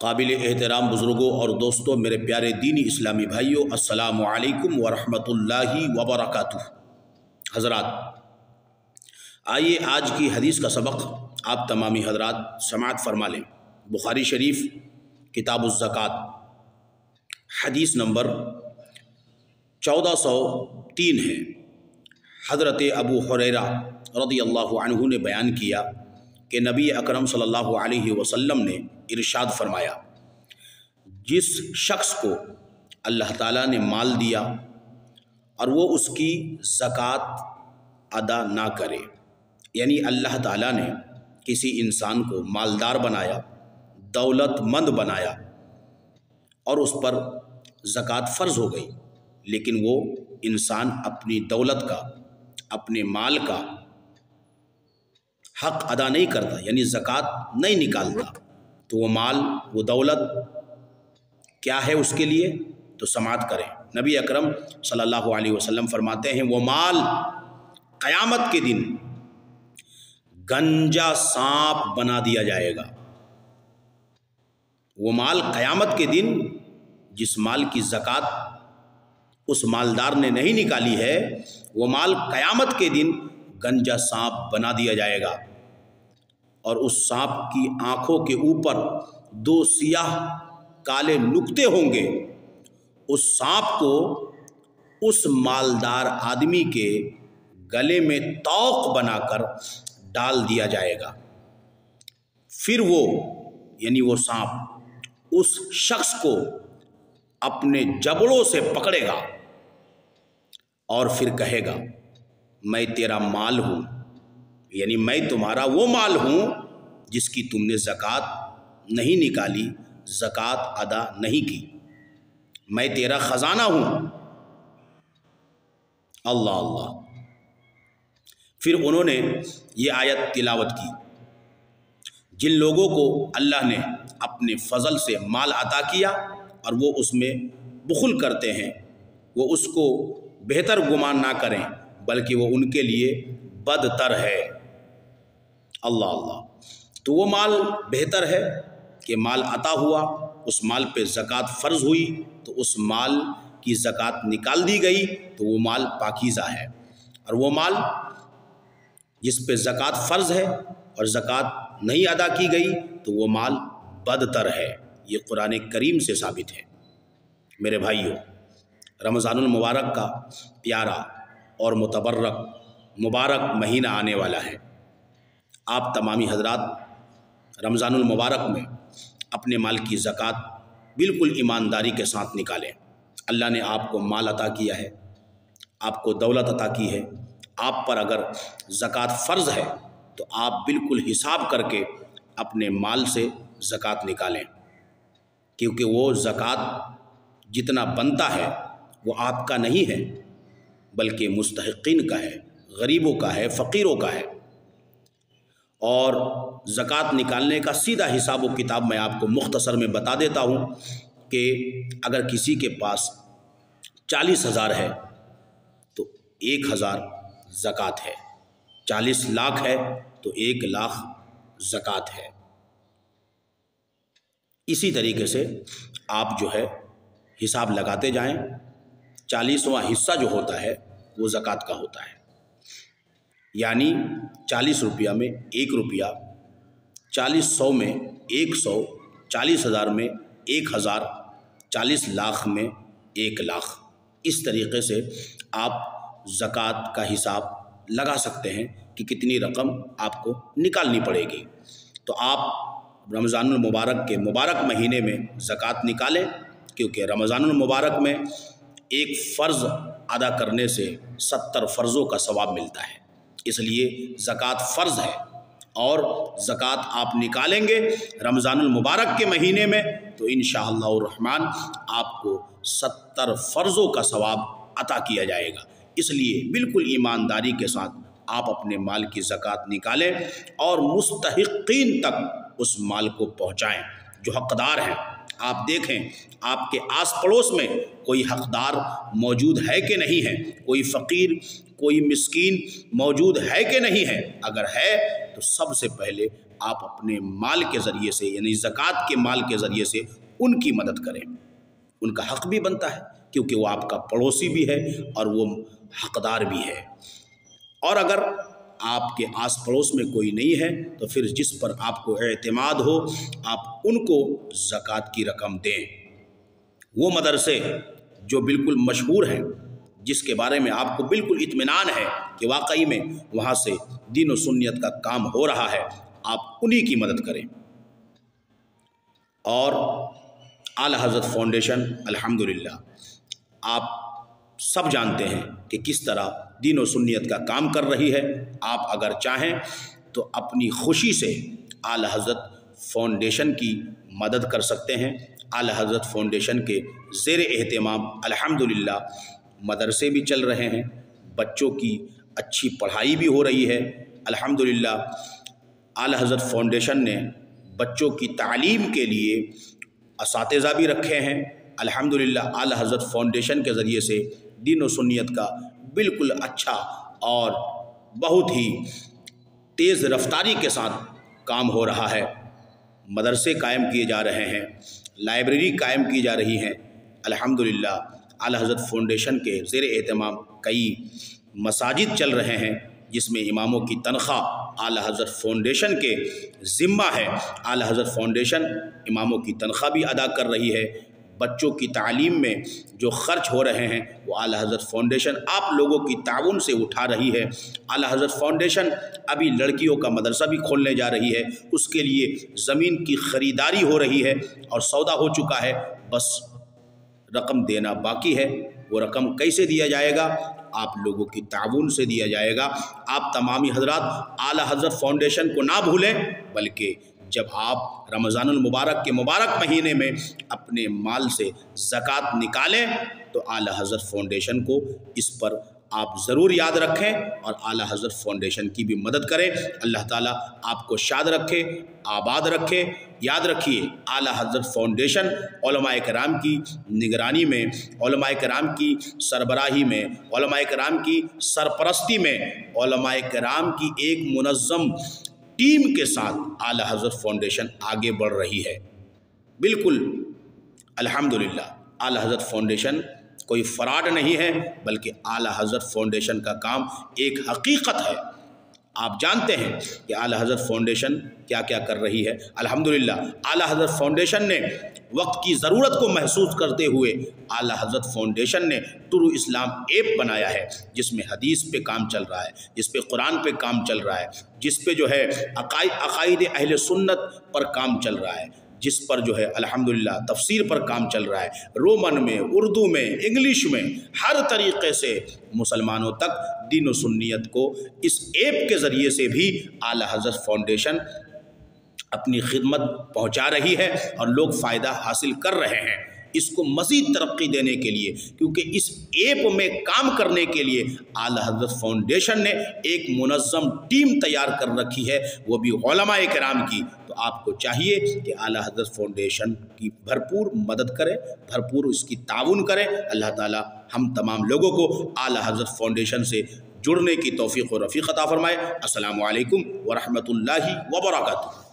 قابل احترام بزرگوں اور دوستوں، میرے پیارے دینی اسلامی بھائیوں، السلام علیکم ورحمۃ اللہ وبرکاتہ۔ حضرات، آئیے آج کی حدیث کا سبق آپ تمامی حضرات سماعت فرما لیں۔ بخاری شریف کتاب الزکوٰۃ حدیث نمبر 1403 ہے۔ حضرت ابو ہریرہ رضی اللہ عنہ نے بیان کیا کہ نبی اکرم صلی اللہ علیہ وسلم نے ارشاد فرمایا، جس شخص کو اللہ تعالیٰ نے مال دیا اور وہ اس کی زکوٰۃ ادا نہ کرے، یعنی اللہ تعالیٰ نے کسی انسان کو مالدار بنایا، دولت مند بنایا اور اس پر زکوٰۃ فرض ہو گئی، لیکن وہ انسان اپنی دولت کا، اپنے مال کا حق ادا نہیں کرتا، یعنی زکوٰۃ نہیں نکالتا، تو وہ مال، وہ دولت کیا ہے اس کے لیے؟ تو سماعت کریں۔ نبی اکرم صلی اللہ علیہ وسلم فرماتے ہیں، وہ مال قیامت کے دن گنجا سانپ بنا دیا جائے گا۔ وہ مال قیامت کے دن جس مال کی زکوٰۃ اس مالدار نے نہیں نکالی ہے، وہ مال قیامت کے دن گنجا سانپ بنا دیا جائے گا، اور اس سانپ کی آنکھوں کے اوپر 2 سیاہ کالے نقطے ہوں گے۔ اس سانپ کو اس مالدار آدمی کے گلے میں طوق بنا کر ڈال دیا جائے گا۔ پھر وہ، یعنی وہ سانپ، اس شخص کو اپنے جبڑوں سے پکڑے گا اور پھر کہے گا، میں تیرا مال ہوں، یعنی میں تمہارا وہ مال ہوں جس کی تم نے زکوٰۃ نہیں نکالی، زکوٰۃ ادا نہیں کی، میں تیرا خزانہ ہوں۔ اللہ اللہ۔ پھر انہوں نے یہ آیت تلاوت کی، جن لوگوں کو اللہ نے اپنے فضل سے مال عطا کیا اور وہ اس میں بخل کرتے ہیں، وہ اس کو بہتر گمان نہ کریں بلکہ وہ ان کے لیے بدتر ہے۔ اللہ اللہ۔ تو وہ مال بہتر ہے کہ مال عطا ہوا، اس مال پہ زکوٰۃ فرض ہوئی تو اس مال کی زکوٰۃ نکال دی گئی تو وہ مال پاکیزہ ہے، اور وہ مال جس پہ زکوٰۃ فرض ہے اور زکوٰۃ نہیں ادا کی گئی تو وہ مال بدتر ہے۔ یہ قرآن کریم سے ثابت ہے۔ میرے بھائیوں، رمضان المبارک کا پیارا اور مبارک مہینہ آنے والا ہے۔ آپ تمامی حضرات رمضان المبارک میں اپنے مال کی زکوٰۃ بالکل ایمانداری کے ساتھ نکالیں۔ اللہ نے آپ کو مال عطا کیا ہے، آپ کو دولت عطا کی ہے، آپ پر اگر زکوٰۃ فرض ہے تو آپ بالکل حساب کر کے اپنے مال سے زکوٰۃ نکالیں، کیونکہ وہ زکوٰۃ جتنا بنتا ہے وہ آپ کا نہیں ہے بلکہ مستحقین کا ہے، غریبوں کا ہے، فقیروں کا ہے۔ اور زکوٰۃ نکالنے کا سیدھا حساب و کتاب میں آپ کو مختصر میں بتا دیتا ہوں کہ اگر کسی کے پاس 40,000 ہے تو 1,000 زکوٰۃ ہے، 40 لاکھ ہے تو 1 لاکھ زکوٰۃ ہے۔ اسی طریقے سے آپ جو ہے حساب لگاتے جائیں، 40واں حصہ جو ہوتا ہے وہ زکوٰۃ کا ہوتا ہے، یعنی 40 روپیہ میں 1 روپیہ، 40,100 میں 100، 40,000 میں 1,000، 40 لاکھ میں 1 لاکھ۔ اس طریقے سے آپ زکوٰۃ کا حساب لگا سکتے ہیں کہ کتنی رقم آپ کو نکالنی پڑے گی۔ تو آپ رمضان المبارک کے مبارک مہینے میں زکوٰۃ نکالیں، کیونکہ رمضان المبارک میں ایک فرض ادا کرنے سے 70 فرضوں کا ثواب ملتا ہے، اس لیے زکوٰۃ فرض ہے، اور زکوٰۃ آپ نکالیں گے رمضان المبارک کے مہینے میں تو انشاءاللہ الرحمن آپ کو 70 فرضوں کا ثواب عطا کیا جائے گا۔ اس لیے بالکل ایمانداری کے ساتھ آپ اپنے مال کی زکوٰۃ نکالیں اور مستحقین تک اس مال کو پہنچائیں جو حقدار ہیں۔ آپ دیکھیں آپ کے آس پڑوس میں کوئی حقدار موجود ہے کہ نہیں ہے، کوئی فقیر، کوئی مسکین موجود ہے کہ نہیں ہے، اگر ہے تو سب سے پہلے آپ اپنے مال کے ذریعے سے یعنی زکوٰۃ کے مال کے ذریعے سے ان کی مدد کریں۔ ان کا حق بھی بنتا ہے کیونکہ وہ آپ کا پڑوسی بھی ہے اور وہ حقدار بھی ہے۔ اور اگر آپ کے آس پڑوس میں کوئی نہیں ہے تو پھر جس پر آپ کو اعتماد ہو آپ ان کو زکوٰۃ کی رقم دیں۔ وہ مدرسے جو بالکل مشہور ہیں، جس کے بارے میں آپ کو بالکل اطمینان ہے کہ واقعی میں وہاں سے دین و سنت کا کام ہو رہا ہے، آپ انہی کی مدد کریں۔ اور اعلیٰ حضرت فاؤنڈیشن الحمدللہ آپ سب جانتے ہیں کہ کس طرح دین و سنت کا کام کر رہی ہے۔ آپ اگر چاہیں تو اپنی خوشی سے اعلیٰ حضرت فاؤنڈیشن کی مدد کر سکتے ہیں۔ اعلیٰ حضرت فاؤنڈیشن کے زیر اہتمام الحمدللہ مدرسے بھی چل رہے ہیں، بچوں کی اچھی پڑھائی بھی ہو رہی ہے۔ الحمدللہ اعلیٰ حضرت فاؤنڈیشن نے بچوں کی تعلیم کے لیے اساتذہ بھی رکھے ہیں۔ الحمدللہ اعلیٰ حضرت فاؤنڈیشن کے ذریعے سے دین و سنت کا بالکل اچھا اور بہت ہی تیز رفتاری کے ساتھ کام ہو رہا ہے۔ مدرسے قائم کیے جا رہے ہیں، لائبریری قائم کی جا رہی ہیں۔ الحمدللہ اعلیٰ حضرت فاؤنڈیشن کے زیر اہتمام کئی مساجد چل رہے ہیں جس میں اماموں کی تنخواہ اعلیٰ حضرت فاؤنڈیشن کے ذمہ ہے۔ اعلیٰ حضرت فاؤنڈیشن اماموں کی تنخواہ بھی ادا کر رہی ہے۔ بچوں کی تعلیم میں جو خرچ ہو رہے ہیں وہ اعلیٰ حضرت فاؤنڈیشن آپ لوگوں کی تعاون سے اٹھا رہی ہے۔ اعلیٰ حضرت فاؤنڈیشن ابھی لڑکیوں کا مدرسہ بھی کھولنے جا رہی ہے، اس کے لیے زمین کی خریداری ہو رہی ہے اور سودا ہو چکا ہے، بس رقم دینا باقی ہے۔ وہ رقم کیسے دیا جائے گا؟ آپ لوگوں کی تعاون سے دیا جائے گا۔ آپ تمامی حضرات اعلیٰ حضرت فاؤنڈیشن کو نہ بھولیں، بلکہ جب آپ رمضان المبارک کے مبارک مہینے میں اپنے مال سے زکوٰۃ نکالیں تو اعلیٰ حضرت فاؤنڈیشن کو اس پر آپ ضرور یاد رکھیں اور اعلیٰ حضرت فاؤنڈیشن کی بھی مدد کریں۔ اللہ تعالیٰ آپ کو شاد رکھے، آباد رکھے۔ یاد رکھیے اعلیٰ حضرت فاؤنڈیشن علماء کرام کی نگرانی میں، علماء کرام کی سربراہی میں، علماء کرام کی سرپرستی میں، علماء کرام کی ایک منظم ٹیم کے ساتھ اعلیٰ حضرت فاؤنڈیشن آگے بڑھ رہی ہے۔ بالکل الحمدللہ اعلیٰ حضرت فاؤنڈیشن کوئی فراڈ نہیں ہے، بلکہ اعلیٰ حضرت فاؤنڈیشن کا کام ایک حقیقت ہے۔ آپ جانتے ہیں کہ اعلیٰ حضرت فاؤنڈیشن کیا کیا کر رہی ہے۔ الحمدللہ اعلیٰ حضرت فاؤنڈیشن نے وقت کی ضرورت کو محسوس کرتے ہوئے اعلیٰ حضرت فاؤنڈیشن نے ٹرو اسلام ایپ بنایا ہے، جس میں حدیث پہ کام چل رہا ہے، جس پہ قرآن پہ کام چل رہا ہے، جس پہ جو ہے عقائد اہل سنت پر کام چل رہا ہے، جس پر جو ہے الحمدللہ تفسیر پر کام چل رہا ہے، رومن میں، اردو میں، انگلش میں، ہر طریقے سے مسلمانوں تک دین و سنیت کو اس ایپ کے ذریعے سے بھی اعلیٰ حضرت فاؤنڈیشن اپنی خدمت پہنچا رہی ہے اور لوگ فائدہ حاصل کر رہے ہیں۔ اس کو مزید ترقی دینے کے لیے، کیونکہ اس ایپ میں کام کرنے کے لیے اعلیٰ حضرت فاؤنڈیشن نے ایک منظم ٹیم تیار کر رکھی ہے، وہ بھی علماء کرام کی۔ تو آپ کو چاہیے کہ اعلیٰ حضرت فاؤنڈیشن کی بھرپور مدد کریں، بھرپور اس کی تعاون کریں۔ اللہ تعالی ہم تمام لوگوں کو اعلیٰ حضرت فاؤنڈیشن سے جڑنے کی توفیق و رفیق عطا فرمائے۔ السلام علیکم ورحمۃ اللہ وبرکاتہ۔